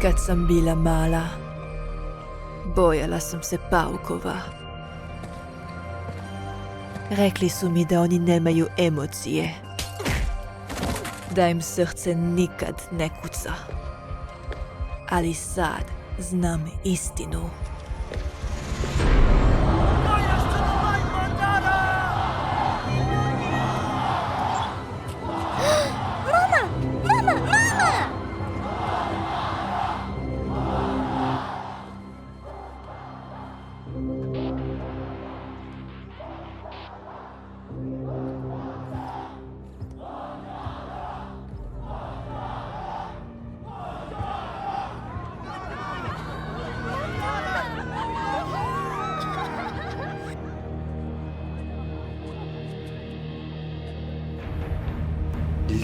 Kad sam bila mala, bojala sam se paukova. Rekli su mi da oni nemaju emocije, da im srce nikad ne kuca. Ali sad znam istinu.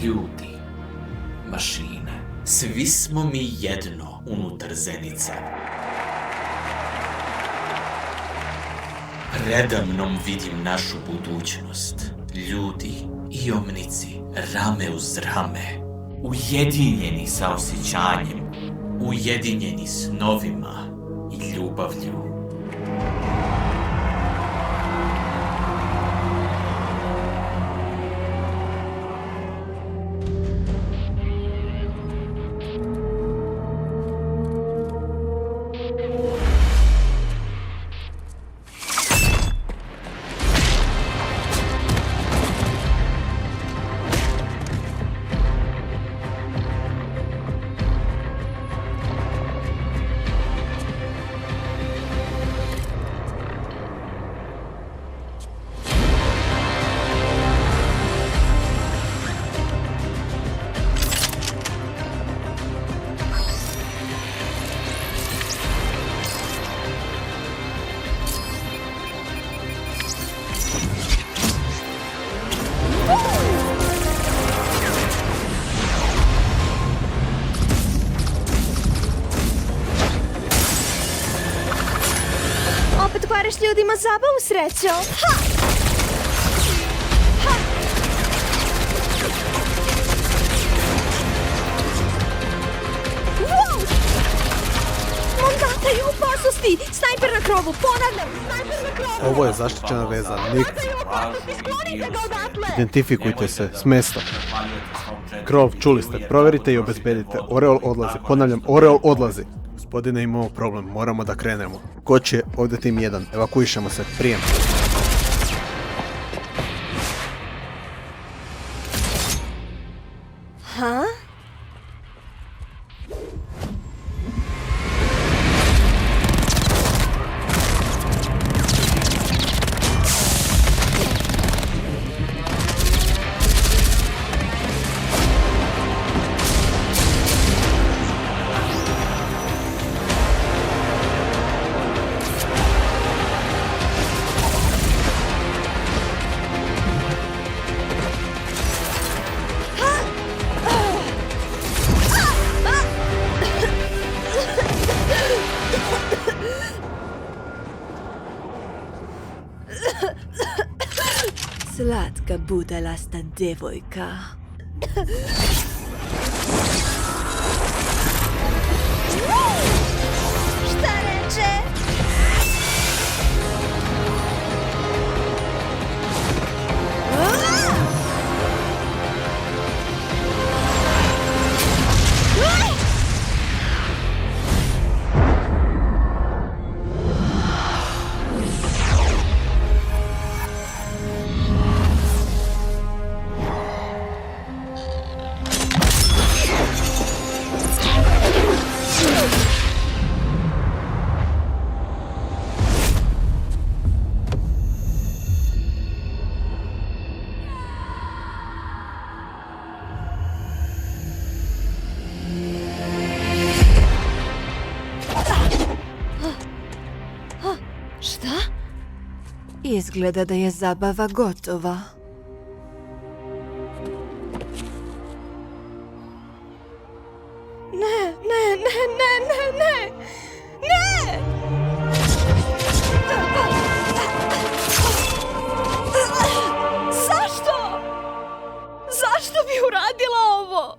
Ljudi, mašine, svi smo mi jedno unutar Zenice. Predamnom vidim našu budućnost. Ljudi i omnici, rame uz rame. Ujedinjeni sa osjećanjem, ujedinjeni s novima i ljubavlju. Opet kvariš ljudima zabavu, srećo. Ha! Ha! Wow! Mondata je u opasnosti! Snajper na krovu, ponavljam! Snajper na krovu! Ovo je zaštićena veza, Nick. Sklonite ga odatle! Identifikujte se s mesta. Krov, čuli ste, provjerite i obezbedite. Oreol odlazi, ponavljam, Oreol odlazi. Gospodine, imamo problem, moramo da krenemo. Koč je ovdje tim 1, evakuišemo se, prijem. Ha? Slatka budalasta devojka. Šta reče? Šta? Izgleda da je zabava gotova. Ne! Zašto? Zašto bi uradila ovo?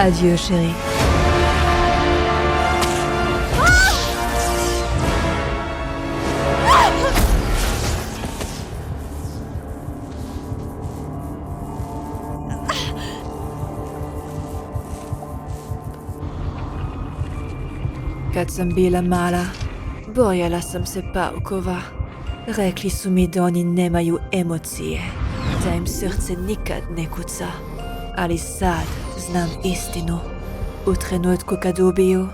Adieu, chérie. Kad sam bila mala, bojala sam se paukova. Rekli su mi da oni nemaju emocije, da im srce nikad ne kuca. Ali sad znam istinu. U trenutku kad ubiju,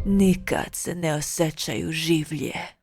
nikad se ne osjećaju življe.